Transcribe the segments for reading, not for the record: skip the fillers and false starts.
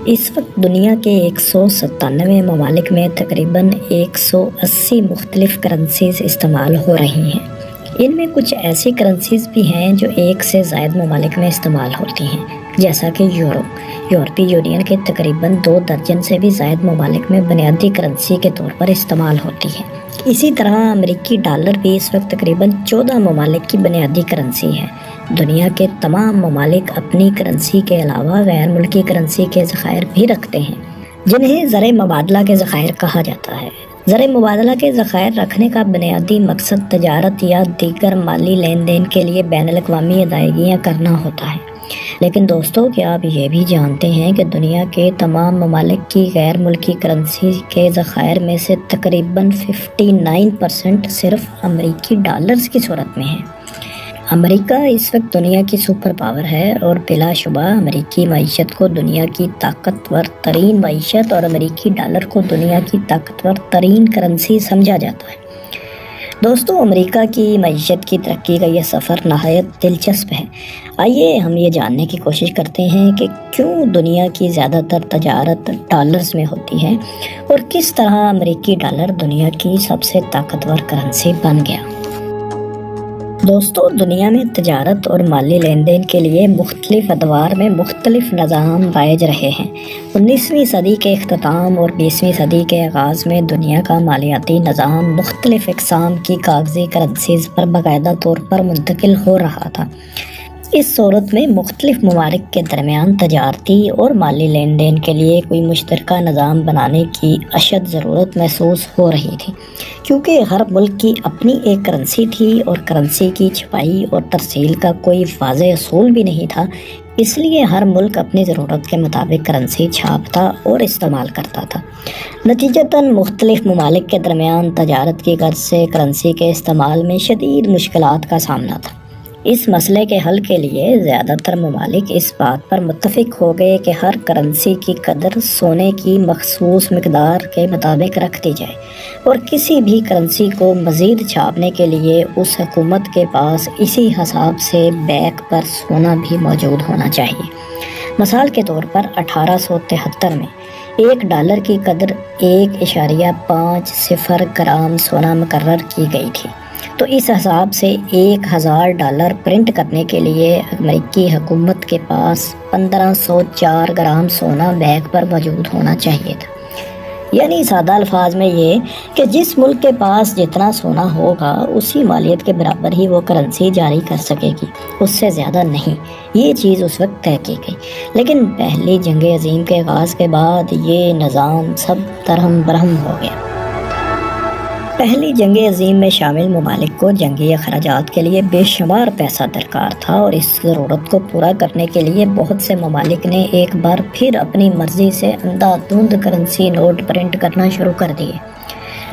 اس وقت دنیا کے 197 ممالک میں تقریباً 180 مختلف کرنسیز استعمال ہو رہی ہیں۔ ان میں کچھ ایسی کرنسیز بھی ہیں جو ایک سے زائد ممالک میں استعمال ہوتی ہیں، جیسا کہ یورپی یونین کے تقریباً 2 درجن سے بھی زائد ممالک میں بنیادی کرنسی کے طور پر استعمال ہوتی ہے۔ اسی طرح امریکی ڈالر بھی اس وقت تقریباً 14 ممالک کی بنیادی کرنسی ہے۔ دنیا کے تمام ممالک اپنی کرنسی کے علاوہ غیر ملکی کرنسی کے ذخائر بھی رکھتے ہیں، جنہیں زر مبادلہ کے ذخائر کہا جاتا ہے۔ زر مبادلہ کے ذخائر رکھنے کا بنیادی مقصد تجارت یا دیگر مالی لین دین کے لیے بین الاقوامی ادائیگیاں کرنا ہوتا ہے۔ لیکن دوستو، کیا آپ یہ بھی جانتے ہیں کہ دنیا کے تمام ممالک کی غیر ملکی کرنسی کے ذخائر میں سے تقریباً 59% صرف امریکی ڈالرز کی صورت میں ہیں؟ امریکہ اس وقت دنیا کی سپر پاور ہے اور بلا شبہ امریکی معیشت کو دنیا کی طاقتور ترین معیشت اور امریکی ڈالر کو دنیا کی طاقتور ترین کرنسی سمجھا جاتا ہے۔ دوستو، امریکہ کی معیشت کی ترقی کا یہ سفر نہایت دلچسپ ہے۔ آئیے ہم یہ جاننے کی کوشش کرتے ہیں کہ کیوں دنیا کی زیادہ تر تجارت ڈالرز میں ہوتی ہے اور کس طرح امریکی ڈالر دنیا کی سب سے طاقتور کرنسی بن گیا۔ دوستو، دنیا میں تجارت اور مالی لین دین کے لیے مختلف ادوار میں مختلف نظام رائج رہے ہیں۔ 19ویں صدی کے اختتام اور 20ویں صدی کے آغاز میں دنیا کا مالیاتی نظام مختلف اقسام کی کاغذی کرنسیز پر باقاعدہ طور پر منتقل ہو رہا تھا۔ اس صورت میں مختلف ممالک کے درمیان تجارتی اور مالی لین دین کے لیے کوئی مشترکہ نظام بنانے کی اشد ضرورت محسوس ہو رہی تھی، کیونکہ ہر ملک کی اپنی ایک کرنسی تھی اور کرنسی کی چھپائی اور ترسیل کا کوئی واضح اصول بھی نہیں تھا۔ اس لیے ہر ملک اپنی ضرورت کے مطابق کرنسی چھاپتا اور استعمال کرتا تھا۔ نتیجتاً مختلف ممالک کے درمیان تجارت کی غرض سے کرنسی کے استعمال میں شدید مشکلات کا سامنا تھا۔ اس مسئلے کے حل کے لیے زیادہ تر ممالک اس بات پر متفق ہو گئے کہ ہر کرنسی کی قدر سونے کی مخصوص مقدار کے مطابق رکھ دی جائے اور کسی بھی کرنسی کو مزید چھاپنے کے لیے اس حکومت کے پاس اسی حساب سے بیک پر سونا بھی موجود ہونا چاہیے۔ مثال کے طور پر 1873 میں $1 کی قدر 1.50 گرام سونا مقرر کی گئی تھی۔ تو اس حساب سے $1000 پرنٹ کرنے کے لیے امریکی حکومت کے پاس 1504 گرام سونا بیگ پر موجود ہونا چاہیے تھا۔ یعنی سادہ الفاظ میں یہ کہ جس ملک کے پاس جتنا سونا ہوگا اسی مالیت کے برابر ہی وہ کرنسی جاری کر سکے گی، اس سے زیادہ نہیں۔ یہ چیز اس وقت طے کی گئی، لیکن پہلی جنگ عظیم کے آغاز کے بعد یہ نظام سب درہم برہم ہو گیا۔ پہلی جنگ عظیم میں شامل ممالک کو جنگی اخراجات کے لیے بے شمار پیسہ درکار تھا اور اس ضرورت کو پورا کرنے کے لیے بہت سے ممالک نے ایک بار پھر اپنی مرضی سے اندھا دھند کرنسی نوٹ پرنٹ کرنا شروع کر دیے۔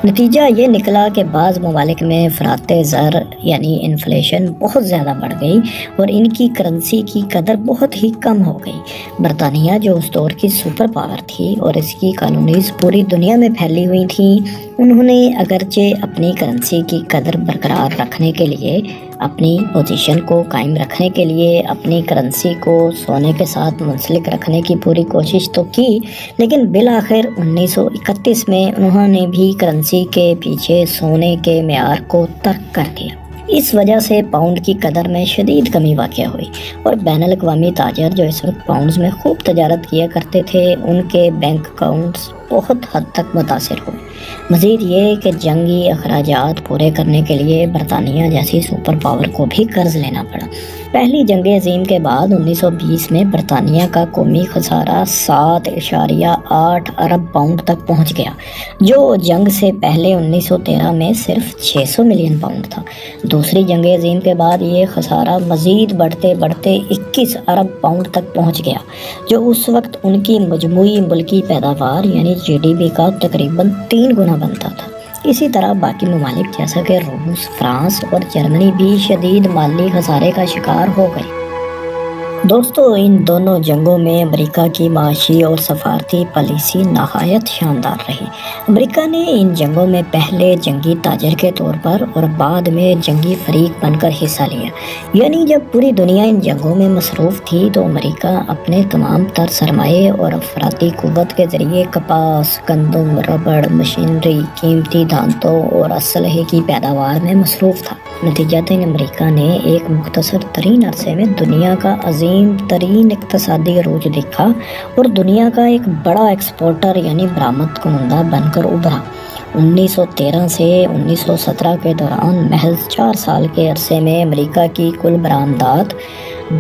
نتیجہ یہ نکلا کہ بعض ممالک میں افراط زر یعنی انفلیشن بہت زیادہ بڑھ گئی اور ان کی کرنسی کی قدر بہت ہی کم ہو گئی۔ برطانیہ جو اس دور کی سپر پاور تھی اور اس کی کالونیز پوری دنیا میں پھیلی ہوئی تھیں، انہوں نے اگرچہ اپنی کرنسی کی قدر برقرار رکھنے کے لیے، اپنی پوزیشن کو قائم رکھنے کے لیے اپنی کرنسی کو سونے کے ساتھ منسلک رکھنے کی پوری کوشش تو کی، لیکن بالآخر 1931 میں انہوں نے بھی کرنسی کے پیچھے سونے کے معیار کو ترک کر دیا۔ اس وجہ سے پاؤنڈ کی قدر میں شدید کمی واقع ہوئی اور بین الاقوامی تاجر جو اس وقت پاؤنڈز میں خوب تجارت کیا کرتے تھے، ان کے بینک اکاؤنٹس بہت حد تک متاثر ہوئے۔ مزید یہ کہ جنگی اخراجات پورے کرنے کے لیے برطانیہ جیسی سپر پاور کو بھی قرض لینا پڑا۔ پہلی جنگ عظیم کے بعد 1920 میں برطانیہ کا قومی خسارہ 7.8 ارب پاؤنڈ تک پہنچ گیا، جو جنگ سے پہلے 1913 میں صرف 600 ملین پاؤنڈ تھا۔ دوسری جنگ عظیم کے بعد یہ خسارہ مزید بڑھتے بڑھتے 21 ارب پاؤنڈ تک پہنچ گیا، جو اس وقت ان کی مجموعی ملکی پیداوار یعنی GDP کا تقریباً 3 گنا بنتا تھا۔ اسی طرح باقی ممالک جیسا کہ روس، فرانس اور جرمنی بھی شدید مالی خسارے کا شکار ہو گئے۔ دوستو ان دونوں جنگوں میں امریکہ کی معاشی اور سفارتی پالیسی نہایت شاندار رہی۔ امریکہ نے ان جنگوں میں پہلے جنگی تاجر کے طور پر اور بعد میں جنگی فریق بن کر حصہ لیا، یعنی جب پوری دنیا ان جنگوں میں مصروف تھی تو امریکہ اپنے تمام تر سرمایے اور افراطی قوت کے ذریعے کپاس، گندم، ربڑ، مشینری، قیمتی دھاتوں اور اسلحے کی پیداوار میں مصروف تھا۔ نتیجتاً امریکہ نے ایک مختصر ترین عرصے میں دنیا کا عظیم ترین اقتصادی عروج دیکھا اور دنیا کا ایک بڑا ایکسپورٹر یعنی برآمد کنندہ بن کر ابھرا۔ 1913 سے 1917 کے دوران محض 4 سال کے عرصے میں امریکہ کی کل برآمدات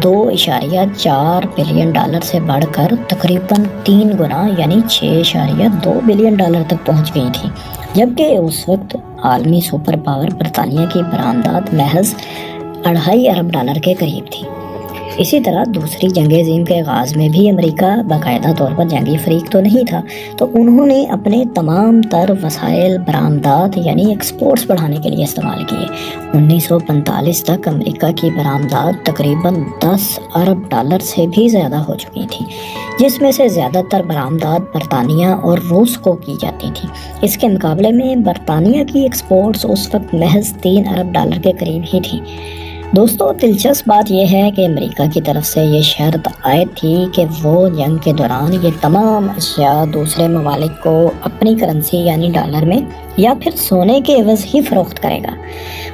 $2.4 بلین سے بڑھ کر تقریباً 3 گنا یعنی $6.2 بلین تک پہنچ گئی تھی، جبکہ اس وقت عالمی سپر پاور برطانیہ کی برآمدات محض $2.5 ارب کے قریب تھی۔ اسی طرح دوسری جنگ عظیم کے آغاز میں بھی امریکہ باقاعدہ طور پر جنگی فریق تو نہیں تھا، تو انہوں نے اپنے تمام تر وسائل برآمدات یعنی ایکسپورٹس بڑھانے کے لیے استعمال کیے۔ 1945 تک امریکہ کی برآمدات تقریباً $10 ارب سے بھی زیادہ ہو چکی تھی، جس میں سے زیادہ تر برآمدات برطانیہ اور روس کو کی جاتی تھی۔ اس کے مقابلے میں برطانیہ کی ایکسپورٹس اس وقت محض $3 ارب کے قریب ہی تھی۔ دوستو دلچسپ بات یہ ہے کہ امریکہ کی طرف سے یہ شرط عائد تھی کہ وہ جنگ کے دوران یہ تمام اشیاء دوسرے ممالک کو اپنی کرنسی یعنی ڈالر میں یا پھر سونے کے عوض ہی فروخت کرے گا۔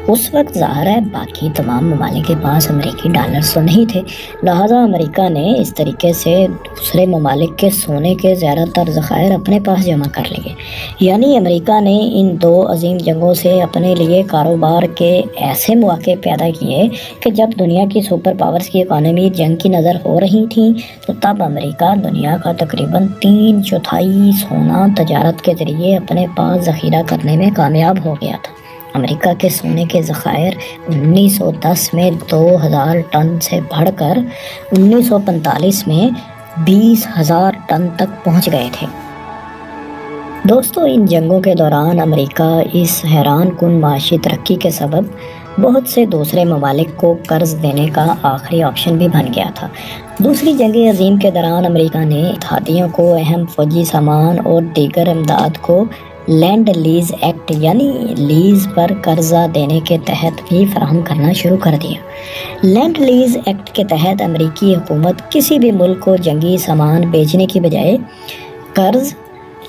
اس وقت ظاہر ہے باقی تمام ممالک کے پاس امریکی ڈالرز تو نہیں تھے، لہٰذا امریکہ نے اس طریقے سے دوسرے ممالک کے سونے کے زیادہ تر ذخائر اپنے پاس جمع کر لیے، یعنی امریکہ نے ان 2 عظیم جنگوں سے اپنے لیے کاروبار کے ایسے مواقع پیدا کیے کہ جب دنیا کی سپر پاورز کی اکانومی جنگ کی نظر ہو رہی تھیں تو تب امریکہ دنیا کا تقریباً 3/4 سونا تجارت کے ذریعے اپنے پاس ذخیرہ کرنے میں کامیاب ہو گیا تھا۔ امریکہ کے سونے کے ذخائر 1910 میں 2000 ٹن سے بڑھ کر 1945 میں 20,000 ٹن تک پہنچ گئے تھے۔ دوستو ان جنگوں کے دوران امریکہ اس حیران کن معاشی ترقی کے سبب بہت سے دوسرے ممالک کو قرض دینے کا آخری آپشن بھی بن گیا تھا۔ دوسری جنگ عظیم کے دوران امریکہ نے اتحادیوں کو اہم فوجی سامان اور دیگر امداد کو لینڈ لیز ایکٹ یعنی لیز پر قرضہ دینے کے تحت بھی فراہم کرنا شروع کر دیا۔ لینڈ لیز ایکٹ کے تحت امریکی حکومت کسی بھی ملک کو جنگی سامان بیچنے کی بجائے قرض،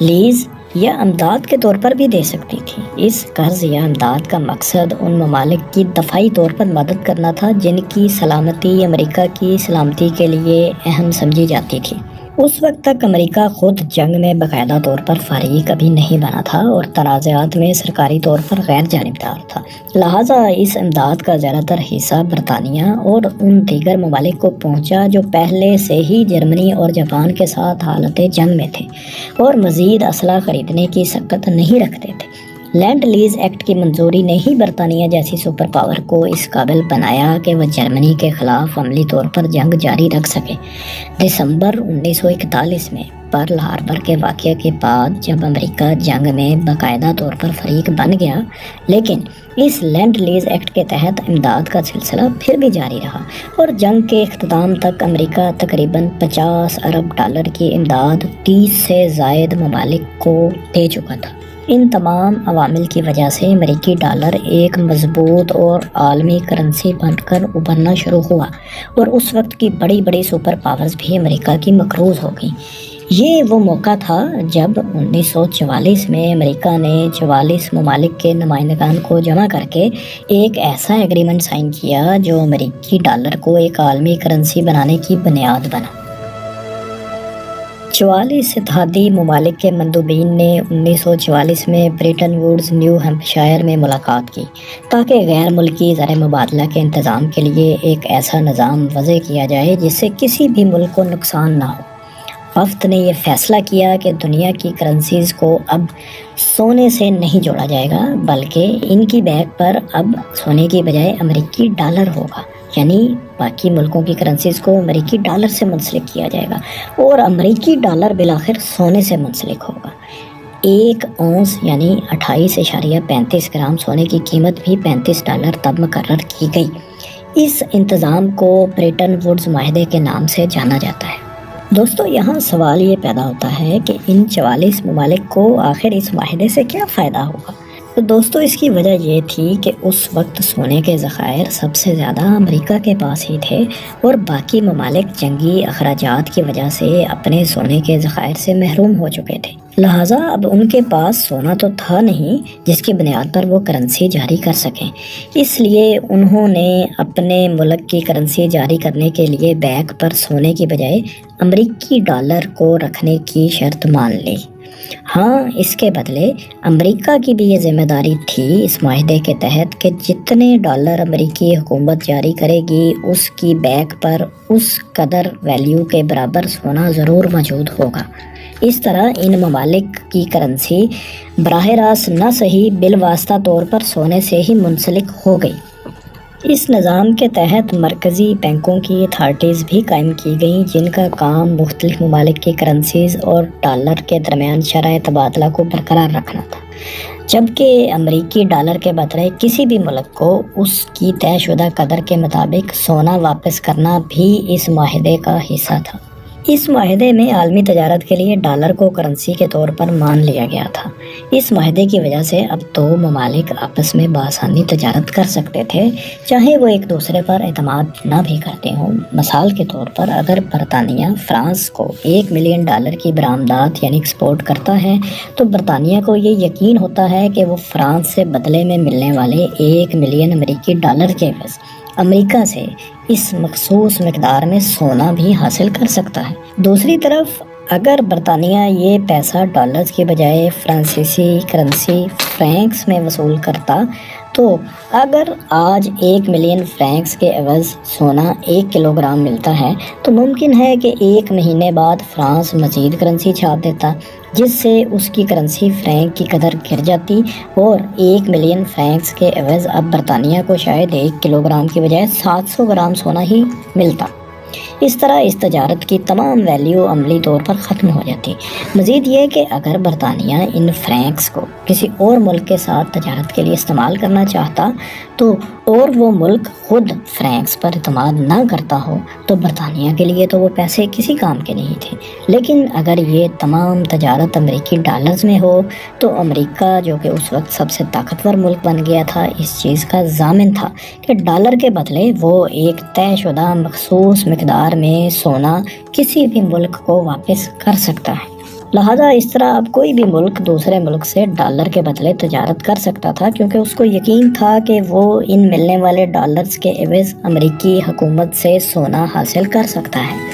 لیز یا امداد کے طور پر بھی دے سکتی تھی۔ اس قرض یا امداد کا مقصد ان ممالک کی دفاعی طور پر مدد کرنا تھا جن کی سلامتی امریکہ کی سلامتی کے لیے اہم سمجھی جاتی تھی۔ اس وقت تک امریکہ خود جنگ میں باقاعدہ طور پر فریق کبھی نہیں بنا تھا اور تنازعات میں سرکاری طور پر غیر جانبدار تھا، لہٰذا اس امداد کا زیادہ تر حصہ برطانیہ اور ان دیگر ممالک کو پہنچا جو پہلے سے ہی جرمنی اور جاپان کے ساتھ حالت جنگ میں تھے اور مزید اسلحہ خریدنے کی سکت نہیں رکھتے تھے۔ لینڈ لیز ایکٹ کی منظوری نے ہی برطانیہ جیسی سپر پاور کو اس قابل بنایا کہ وہ جرمنی کے خلاف عملی طور پر جنگ جاری رکھ سکے۔ دسمبر 1941 میں پرل ہاربر کے واقعے کے بعد جب امریکہ جنگ میں باقاعدہ طور پر فریق بن گیا، لیکن اس لینڈ لیز ایکٹ کے تحت امداد کا سلسلہ پھر بھی جاری رہا اور جنگ کے اختتام تک امریکہ تقریباً $50 ارب کی امداد 30 سے زائد ممالک کو دے چکا تھا۔ ان تمام عوامل کی وجہ سے امریکی ڈالر ایک مضبوط اور عالمی کرنسی بن کر ابھرنا شروع ہوا اور اس وقت کی بڑی بڑی سپر پاورز بھی امریکہ کی مقروض ہو گئیں۔ یہ وہ موقع تھا جب 1944 میں امریکہ نے 44 ممالک کے نمائندگان کو جمع کر کے ایک ایسا ایگریمنٹ سائن کیا جو امریکی ڈالر کو ایک عالمی کرنسی بنانے کی بنیاد بنا۔ 44 اتحادی ممالک کے مندوبین نے 1944 میں برٹن ووڈز نیو ہیمپشائر میں ملاقات کی تاکہ غیر ملکی زر مبادلہ کے انتظام کے لیے ایک ایسا نظام وضع کیا جائے جس سے کسی بھی ملک کو نقصان نہ ہو۔ وفد نے یہ فیصلہ کیا کہ دنیا کی کرنسیز کو اب سونے سے نہیں جوڑا جائے گا بلکہ ان کی بیک پر اب سونے کی بجائے امریکی ڈالر ہوگا، یعنی باقی ملکوں کی کرنسیز کو امریکی ڈالر سے منسلک کیا جائے گا اور امریکی ڈالر بالآخر سونے سے منسلک ہوگا۔ 1 اونس یعنی 28.35 گرام سونے کی قیمت بھی $35 تب مقرر کی گئی۔ اس انتظام کو بریٹن ووڈز معاہدے کے نام سے جانا جاتا ہے۔ دوستو یہاں سوال یہ پیدا ہوتا ہے کہ ان 44 ممالک کو آخر اس معاہدے سے کیا فائدہ ہوگا؟ تو دوستو اس کی وجہ یہ تھی کہ اس وقت سونے کے ذخائر سب سے زیادہ امریکہ کے پاس ہی تھے اور باقی ممالک جنگی اخراجات کی وجہ سے اپنے سونے کے ذخائر سے محروم ہو چکے تھے، لہٰذا اب ان کے پاس سونا تو تھا نہیں جس کی بنیاد پر وہ کرنسی جاری کر سکیں۔ اس لیے انہوں نے اپنے ملک کی کرنسی جاری کرنے کے لیے بیگ پر سونے کی بجائے امریکی ڈالر کو رکھنے کی شرط مان لی۔ ہاں، اس کے بدلے امریکہ کی بھی یہ ذمہ داری تھی اس معاہدے کے تحت کہ جتنے ڈالر امریکی حکومت جاری کرے گی اس کی بیگ پر اس قدر ویلیو کے برابر سونا ضرور موجود ہوگا۔ اس طرح ان ممالک کی کرنسی براہ راست نہ صحیح بالواسطہ طور پر سونے سے ہی منسلک ہو گئی۔ اس نظام کے تحت مرکزی بینکوں کی اتھارٹیز بھی قائم کی گئیں جن کا کام مختلف ممالک کی کرنسیز اور ڈالر کے درمیان شرح تبادلہ کو برقرار رکھنا تھا، جبکہ امریکی ڈالر کے بدلے کسی بھی ملک کو اس کی طے شدہ قدر کے مطابق سونا واپس کرنا بھی اس معاہدے کا حصہ تھا۔ اس معاہدے میں عالمی تجارت کے لیے ڈالر کو کرنسی کے طور پر مان لیا گیا تھا۔ اس معاہدے کی وجہ سے اب دو ممالک آپس میں بآسانی تجارت کر سکتے تھے، چاہے وہ ایک دوسرے پر اعتماد نہ بھی کرتے ہوں۔ مثال کے طور پر اگر برطانیہ فرانس کو 1 ملین ڈالر کی برآمدات یعنی ایکسپورٹ کرتا ہے تو برطانیہ کو یہ یقین ہوتا ہے کہ وہ فرانس سے بدلے میں ملنے والے 1 ملین امریکی ڈالر کے عوض امریکہ سے اس مخصوص مقدار میں سونا بھی حاصل کر سکتا ہے۔ دوسری طرف اگر برطانیہ یہ پیسہ ڈالرز کے بجائے فرانسیسی کرنسی فرینکس میں وصول کرتا تو اگر آج 1 ملین فرینکس کے عوض سونا 1 کلو گرام ملتا ہے تو ممکن ہے کہ 1 مہینے بعد فرانس مزید کرنسی چھاپ دیتا جس سے اس کی کرنسی فرینک کی قدر گر جاتی اور 1 ملین فرینکس کے عوض اب برطانیہ کو شاید 1 کلو گرام کی بجائے 700 گرام سونا ہی ملتا۔ اس طرح اس تجارت کی تمام ویلیو عملی طور پر ختم ہو جاتی۔ مزید یہ کہ اگر برطانیہ ان فرینکس کو کسی اور ملک کے ساتھ تجارت کے لیے استعمال کرنا چاہتا تو اور وہ ملک خود فرینکس پر اعتماد نہ کرتا ہو تو برطانیہ کے لیے تو وہ پیسے کسی کام کے نہیں تھے، لیکن اگر یہ تمام تجارت امریکی ڈالرز میں ہو تو امریکہ جو کہ اس وقت سب سے طاقتور ملک بن گیا تھا اس چیز کا ضامن تھا کہ ڈالر کے بدلے وہ ایک طے شدہ مخصوص مقدار میں سونا کسی بھی ملک کو واپس کر سکتا ہے۔ لہذا اس طرح اب کوئی بھی ملک دوسرے ملک سے ڈالر کے بدلے تجارت کر سکتا تھا کیونکہ اس کو یقین تھا کہ وہ ان ملنے والے ڈالرز کے عوض امریکی حکومت سے سونا حاصل کر سکتا ہے۔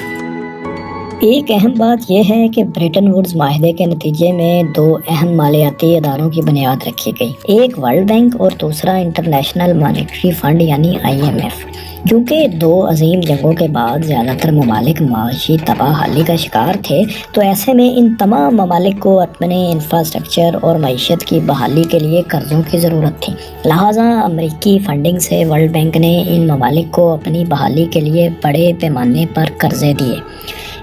ایک اہم بات یہ ہے کہ بریٹن ووڈز معاہدے کے نتیجے میں 2 اہم مالیاتی اداروں کی بنیاد رکھی گئی، ایک ورلڈ بینک اور دوسرا انٹرنیشنل مانیٹری فنڈ یعنی IMF۔ کیونکہ 2 عظیم جنگوں کے بعد زیادہ تر ممالک معاشی تباہی کا شکار تھے تو ایسے میں ان تمام ممالک کو اپنے انفراسٹرکچر اور معیشت کی بحالی کے لیے قرضوں کی ضرورت تھی، لہٰذا امریکی فنڈنگ سے ورلڈ بینک نے ان ممالک کو اپنی بحالی کے لیے بڑے پیمانے پر قرضے دیے۔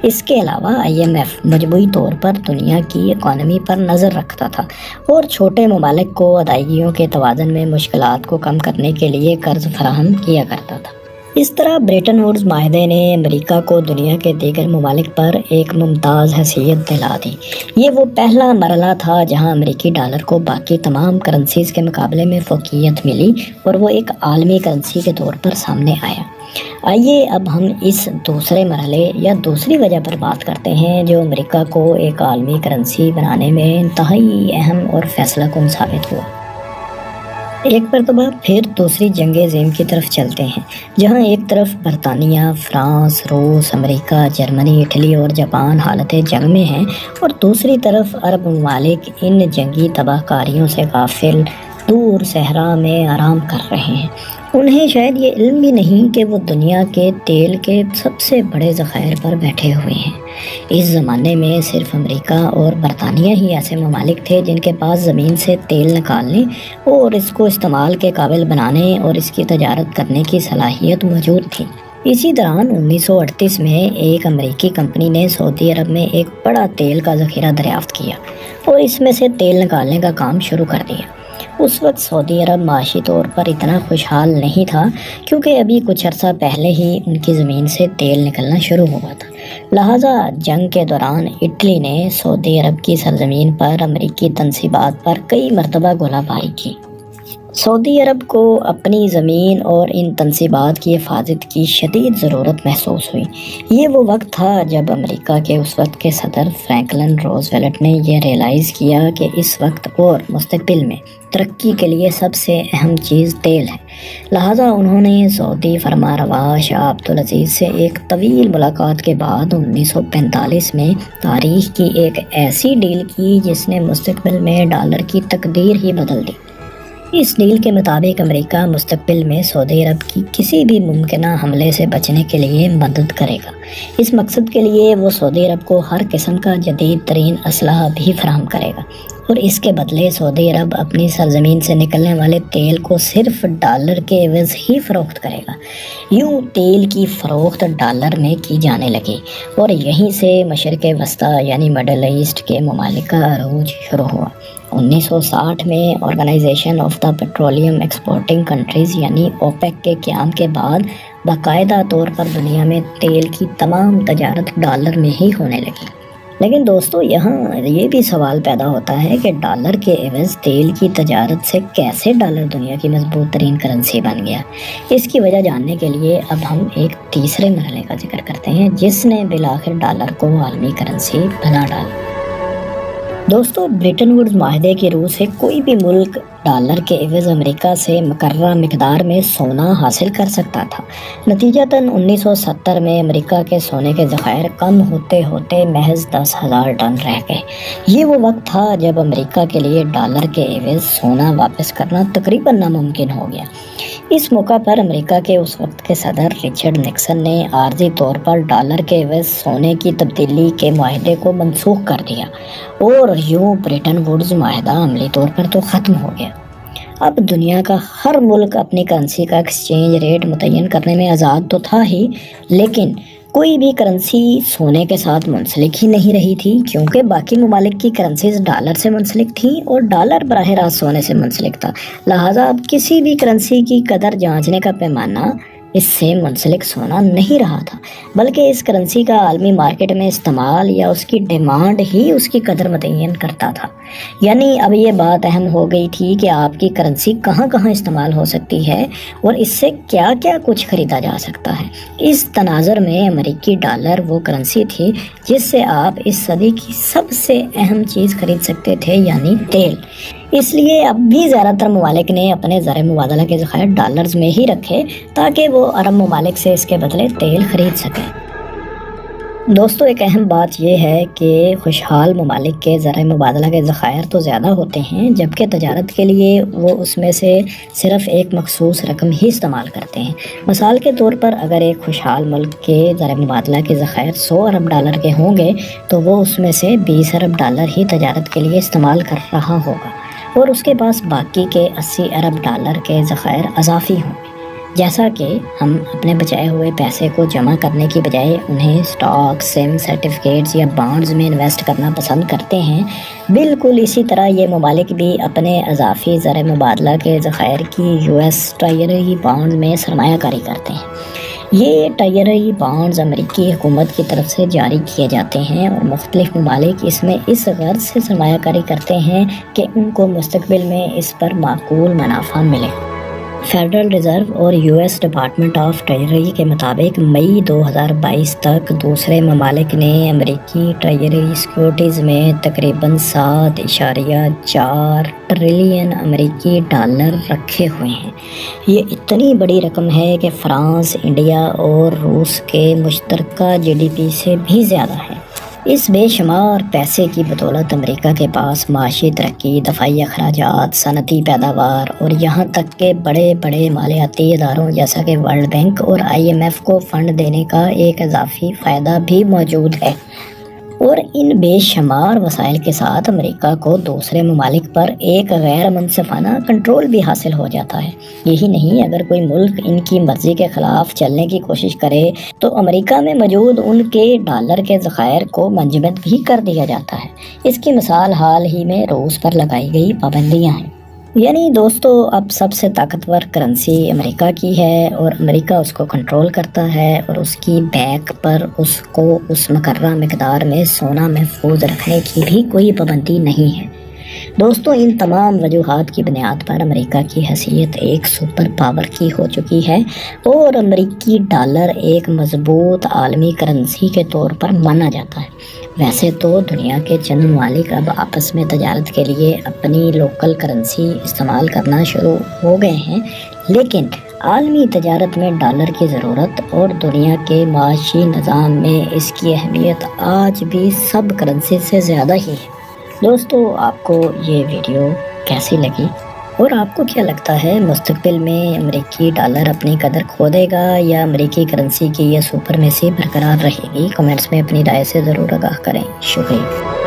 اس کے علاوہ IMF مجموعی طور پر دنیا کی اکانومی پر نظر رکھتا تھا اور چھوٹے ممالک کو ادائیگیوں کے توازن میں مشکلات کو کم کرنے کے لیے قرض فراہم کیا کرتا تھا۔ اس طرح بریٹن ووڈز معاہدے نے امریکہ کو دنیا کے دیگر ممالک پر ایک ممتاز حیثیت دلا دی۔ یہ وہ پہلا مرحلہ تھا جہاں امریکی ڈالر کو باقی تمام کرنسیز کے مقابلے میں فوقیت ملی اور وہ ایک عالمی کرنسی کے طور پر سامنے آیا۔ آئیے اب ہم اس دوسرے مرحلے یا دوسری وجہ پر بات کرتے ہیں جو امریکہ کو ایک عالمی کرنسی بنانے میں انتہائی اہم اور فیصلہ کن ثابت ہوا۔ ایک مرتبہ پھر دوسری جنگ عظیم کی طرف چلتے ہیں جہاں ایک طرف برطانیہ، فرانس، روس، امریکہ، جرمنی، اٹلی اور جاپان حالت جنگ میں ہیں اور دوسری طرف عرب ممالک ان جنگی تباہ کاریوں سے غافل دور صحرا میں آرام کر رہے ہیں۔ انہیں شاید یہ علم بھی نہیں کہ وہ دنیا کے تیل کے سب سے بڑے ذخائر پر بیٹھے ہوئے ہیں۔ اس زمانے میں صرف امریکہ اور برطانیہ ہی ایسے ممالک تھے جن کے پاس زمین سے تیل نکالنے اور اس کو استعمال کے قابل بنانے اور اس کی تجارت کرنے کی صلاحیت موجود تھی۔ اسی دوران 1938 میں ایک امریکی کمپنی نے سعودی عرب میں ایک بڑا تیل کا ذخیرہ دریافت کیا اور اس میں سے تیل نکالنے کا کام شروع کر دیا۔ اس وقت سعودی عرب معاشی طور پر اتنا خوشحال نہیں تھا، کیونکہ ابھی کچھ عرصہ پہلے ہی ان کی زمین سے تیل نکلنا شروع ہوا تھا۔ لہٰذا جنگ کے دوران اٹلی نے سعودی عرب کی سرزمین پر امریکی تنصیبات پر کئی مرتبہ گولہ باری کی۔ سعودی عرب کو اپنی زمین اور ان تنصیبات کی حفاظت کی شدید ضرورت محسوس ہوئی۔ یہ وہ وقت تھا جب امریکہ کے اس وقت کے صدر فرینکلن روزویلٹ نے یہ ریئلائز کیا کہ اس وقت اور مستقبل میں ترقی کے لیے سب سے اہم چیز تیل ہے۔ لہٰذا انہوں نے سعودی فرمانروا شاہ عبدالعزیز سے ایک طویل ملاقات کے بعد 1945 میں تاریخ کی ایک ایسی ڈیل کی جس نے مستقبل میں ڈالر کی تقدیر ہی بدل دی۔ اس ڈیل کے مطابق امریکہ مستقبل میں سعودی عرب کی کسی بھی ممکنہ حملے سے بچنے کے لیے مدد کرے گا۔ اس مقصد کے لیے وہ سعودی عرب کو ہر قسم کا جدید ترین اسلحہ بھی فراہم کرے گا، اور اس کے بدلے سعودی عرب اپنی سرزمین سے نکلنے والے تیل کو صرف ڈالر کے عوض ہی فروخت کرے گا۔ یوں تیل کی فروخت ڈالر میں کی جانے لگی، اور یہیں سے مشرق وسطیٰ یعنی مڈل ایسٹ کے ممالک کا عروج شروع ہوا۔ 1960 میں organization of the petroleum exporting countries یعنی اوپیک کے قیام کے بعد باقاعدہ طور پر دنیا میں تیل کی تمام تجارت ڈالر میں ہی ہونے لگی۔ لیکن دوستو، یہاں یہ بھی سوال پیدا ہوتا ہے کہ ڈالر کے عوض تیل کی تجارت سے کیسے ڈالر دنیا کی مضبوط ترین کرنسی بن گیا؟ اس کی وجہ جاننے کے لیے اب ہم ایک تیسرے مرحلے کا ذکر کرتے ہیں جس نے بالآخر ڈالر کو عالمی کرنسی بنا ڈالا۔ دوستو، برٹن ووڈز معاہدے کی روح سے کوئی بھی ملک ڈالر کے عوض امریکہ سے مقررہ مقدار میں سونا حاصل کر سکتا تھا۔ نتیجتاً 1970 میں امریکہ کے سونے کے ذخائر کم ہوتے ہوتے محض 10,000 ٹن رہ گئے۔ یہ وہ وقت تھا جب امریکہ کے لیے ڈالر کے عوض سونا واپس کرنا تقریباً ناممکن ہو گیا۔ اس موقع پر امریکہ کے اس وقت کے صدر رچرڈ نکسن نے عارضی طور پر ڈالر کے عوض سونے کی تبدیلی کے معاہدے کو منسوخ کر دیا، اور یوں برٹن ووڈز معاہدہ عملی طور پر تو ختم ہو گیا۔ اب دنیا کا ہر ملک اپنی کرنسی کا ایکسچینج ریٹ متعین کرنے میں آزاد تو تھا ہی، لیکن کوئی بھی کرنسی سونے کے ساتھ منسلک ہی نہیں رہی تھی، کیونکہ باقی ممالک کی کرنسیز ڈالر سے منسلک تھیں اور ڈالر براہ راست سونے سے منسلک تھا۔ لہٰذا اب کسی بھی کرنسی کی قدر جانچنے کا پیمانہ اس سے منسلک سونا نہیں رہا تھا، بلکہ اس کرنسی کا عالمی مارکیٹ میں استعمال یا اس کی ڈیمانڈ ہی اس کی قدر متعین کرتا تھا۔ یعنی اب یہ بات اہم ہو گئی تھی کہ آپ کی کرنسی کہاں کہاں استعمال ہو سکتی ہے اور اس سے کیا کیا کچھ خریدا جا سکتا ہے۔ اس تناظر میں امریکی ڈالر وہ کرنسی تھی جس سے آپ اس صدی کی سب سے اہم چیز خرید سکتے تھے، یعنی تیل۔ اس لیے اب بھی زیادہ تر ممالک نے اپنے زر مبادلہ کے ذخائر ڈالرز میں ہی رکھے تاکہ وہ عرب ممالک سے اس کے بدلے تیل خرید سکیں۔ دوستو، ایک اہم بات یہ ہے کہ خوشحال ممالک کے زر مبادلہ کے ذخائر تو زیادہ ہوتے ہیں، جبکہ تجارت کے لیے وہ اس میں سے صرف ایک مخصوص رقم ہی استعمال کرتے ہیں۔ مثال کے طور پر اگر ایک خوشحال ملک کے زر مبادلہ کے ذخائر 100 ارب ڈالر کے ہوں گے تو وہ اس میں سے 20 ارب ڈالر ہی تجارت کے لیے استعمال کر رہا ہوگا، اور اس کے پاس باقی کے 80 ارب ڈالر کے ذخائر اضافی ہوں گے۔ جیسا کہ ہم اپنے بچائے ہوئے پیسے کو جمع کرنے کی بجائے انہیں سٹاک، سیونگ سرٹیفکیٹس یا بانڈز میں انویسٹ کرنا پسند کرتے ہیں، بالکل اسی طرح یہ ممالک بھی اپنے اضافی زر مبادلہ کے ذخائر کی US ٹریجری بانڈز میں سرمایہ کاری کرتے ہیں۔ یہ ٹریجری بانڈز امریکی حکومت کی طرف سے جاری کیے جاتے ہیں، اور مختلف ممالک اس میں اس غرض سے سرمایہ کاری کرتے ہیں کہ ان کو مستقبل میں اس پر معقول منافع ملے۔ فیڈرل ریزرو اور US ڈپارٹمنٹ آف ٹریجری کے مطابق مئی 2022 تک دوسرے ممالک نے امریکی ٹریجری سیکیورٹیز میں تقریباً 7.4 ٹریلین امریکی ڈالر رکھے ہوئے ہیں۔ یہ اتنی بڑی رقم ہے کہ فرانس، انڈیا اور روس کے مشترکہ GDP سے بھی زیادہ ہے۔ اس بے شمار پیسے کی بدولت امریکہ کے پاس معاشی ترقی، دفاعی اخراجات، صنعتی پیداوار اور یہاں تک کہ بڑے بڑے مالیاتی اداروں جیسا کہ ورلڈ بینک اور IMF کو فنڈ دینے کا ایک اضافی فائدہ بھی موجود ہے۔ اور ان بے شمار وسائل کے ساتھ امریکہ کو دوسرے ممالک پر ایک غیر منصفانہ کنٹرول بھی حاصل ہو جاتا ہے۔ یہی نہیں، اگر کوئی ملک ان کی مرضی کے خلاف چلنے کی کوشش کرے تو امریکہ میں موجود ان کے ڈالر کے ذخائر کو منجمد بھی کر دیا جاتا ہے۔ اس کی مثال حال ہی میں روس پر لگائی گئی پابندیاں ہیں۔ یعنی دوستو اب سب سے طاقتور کرنسی امریکہ کی ہے اور امریکہ اس کو کنٹرول کرتا ہے اور اس کی بیک پر اس کو اس مقررہ مقدار میں سونا محفوظ رکھنے کی بھی کوئی پابندی نہیں ہے۔ دوستو ان تمام وجوہات کی بنیاد پر امریکہ کی حیثیت ایک سپر پاور کی ہو چکی ہے اور امریکی ڈالر ایک مضبوط عالمی کرنسی کے طور پر مانا جاتا ہے۔ ویسے تو دنیا کے چند ممالک اب آپس میں تجارت کے لیے اپنی لوکل کرنسی استعمال کرنا شروع ہو گئے ہیں، لیکن عالمی تجارت میں ڈالر کی ضرورت اور دنیا کے معاشی نظام میں اس کی اہمیت آج بھی سب کرنسی سے زیادہ ہی ہے۔ دوستو آپ کو یہ ویڈیو کیسی لگی اور آپ کو کیا لگتا ہے مستقبل میں امریکی ڈالر اپنی قدر کھو دے گا یا امریکی کرنسی کی یہ سپرمیسی برقرار رہے گی؟ کمنٹس میں اپنی رائے سے ضرور آگاہ کریں۔ شکریہ۔